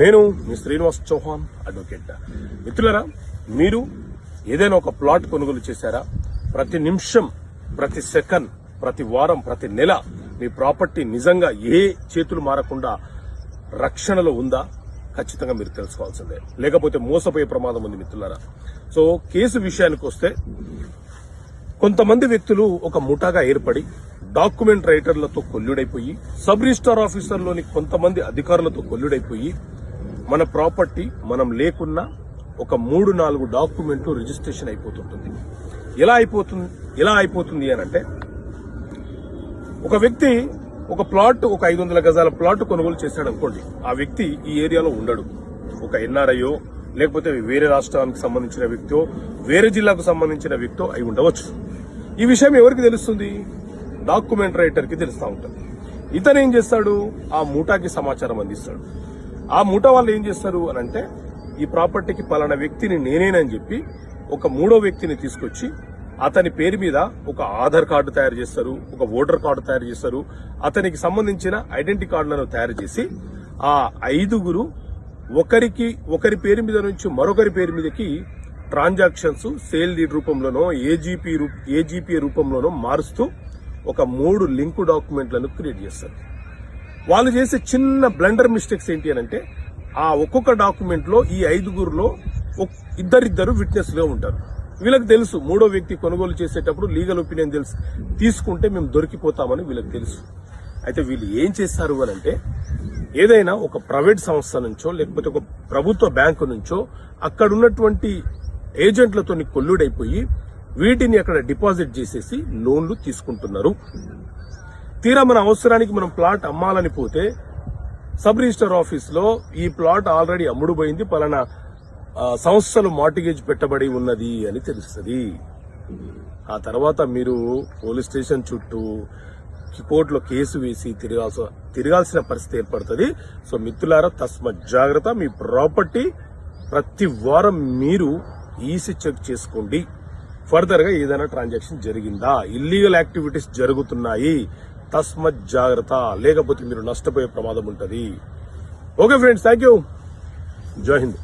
నేను మీ శ్రీనివాస్ చౌహాన్ అడ్వకేట్. మిత్రులారా, మీరు ఏదైనా ఒక ప్లాట్ కొనుగోలు చేశారా? ప్రతి నిమిషం, ప్రతి సెకండ్, ప్రతి వారం, ప్రతి నెల మీ ప్రాపర్టీ నిజంగా ఏ చేతులు మారకుండా రక్షణలో ఉందా? ఖచ్చితంగా మీరు తెలుసుకోవాల్సిందే, లేకపోతే మోసపోయే ప్రమాదం ఉంది మిత్రులారా. సో కేసు విషయానికి వస్తే, కొంతమంది వ్యక్తులు ఒక ముఠాగా ఏర్పడి డాక్యుమెంట్ రైటర్లతో కొల్లుడైపోయి, సబ్ రిజిస్టార్ ఆఫీసర్లోని కొంతమంది అధికారులతో కొల్లుడైపోయి, మన ప్రాపర్టీ మనం లేకున్నా ఒక 3-4 డాక్యుమెంట్లు రిజిస్ట్రేషన్ అయిపోతుంటుంది. ఎలా అయిపోతుంది అని అంటే, ఒక వ్యక్తి ఒక ప్లాట్, ఒక 500 గజాల ప్లాట్ కొనుగోలు చేశాడు అనుకోండి. ఆ వ్యక్తి ఈ ఏరియాలో ఉండడు. ఒక ఎన్ఆర్ఐయో, లేకపోతే వేరే రాష్ట్రానికి సంబంధించిన వ్యక్తో, వేరే జిల్లాకు సంబంధించిన వ్యక్తో అయి ఉండవచ్చు. ఈ విషయం ఎవరికి తెలుస్తుంది? డాక్యుమెంట్ రైటర్ కి తెలుస్తూ ఉంటుంది. ఇతను ఏం చేస్తాడు? ఆ ముఠాకి సమాచారం అందిస్తాడు. ఆ ముఠా వాళ్ళు ఏం చేస్తారు అని అంటే, ఈ ప్రాపర్టీకి పలానా వ్యక్తిని నేనేనని చెప్పి ఒక 3వ వ్యక్తిని తీసుకొచ్చి అతని పేరు మీద ఒక ఆధార్ కార్డు తయారు చేస్తారు, ఒక ఓటర్ కార్డు తయారు చేస్తారు, అతనికి సంబంధించిన ఐడెంటిటీ కార్డులను తయారు చేసి ఆ 5గురు ఒకరి పేరు మీద నుంచి మరొకరి పేరు మీదకి ట్రాన్సాక్షన్స్ సేల్ డీడ్ రూపంలోనో ఏజీపీ రూపంలోనో మారుస్తూ ఒక 3 లింకు డాక్యుమెంట్లను క్రియేట్ చేస్తారు. వాళ్ళు చేసే చిన్న బ్లండర్ మిస్టేక్స్ ఏంటి అని అంటే, ఆ ఒక్కొక్క డాక్యుమెంట్ లో ఈ 5గురులో ఇద్దరిద్దరు విట్నెస్ గా ఉంటారు. వీళ్ళకి తెలుసు 3వ వ్యక్తి కొనుగోలు చేసేటప్పుడు లీగల్ ఒపీనియన్ తెలుసు, తీసుకుంటే మేము దొరికిపోతామని వీళ్ళకి తెలుసు. అయితే వీళ్ళు ఏం చేస్తారు అని అంటే, ఏదైనా ఒక ప్రైవేట్ సంస్థ నుంచో, లేకపోతే ఒక ప్రభుత్వ బ్యాంకు నుంచో అక్కడ ఉన్నటువంటి ఏజెంట్లతో కొల్లుడైపోయి వీటిని అక్కడ డిపాజిట్ చేసేసి లోన్లు తీసుకుంటున్నారు. తీరా మన అవసరానికి మనం ప్లాట్ అమ్మాలని పోతే, సబ్ రిజిస్టర్ ఆఫీస్ లో ఈ ప్లాట్ ఆల్రెడీ అమ్ముడుపోయింది, పలానా సంస్థలు మార్టిగేజ్ పెట్టబడి ఉన్నది అని తెలుస్తుంది. ఆ తర్వాత మీరు పోలీస్ స్టేషన్ చుట్టూ, కోర్టులో కేసు వేసి తిరగాల్సిన పరిస్థితి ఏర్పడుతుంది. సో మిత్రులారా, తస్మత్ జాగ్రత్త. మీ ప్రాపర్టీ ప్రతి వారం మీరు ఈసీ చెక్ చేసుకోండి. ఫర్దర్ గా ఏదైనా ట్రాన్సాక్షన్ జరిగిందా, ఇల్లీగల్ యాక్టివిటీస్ జరుగుతున్నాయి, తస్మత్ జాగ్రత్త, లేకపోతే మీరు నష్టపోయే ప్రమాదం ఉంటుంది. Okay friends, thank you. జై హింద్.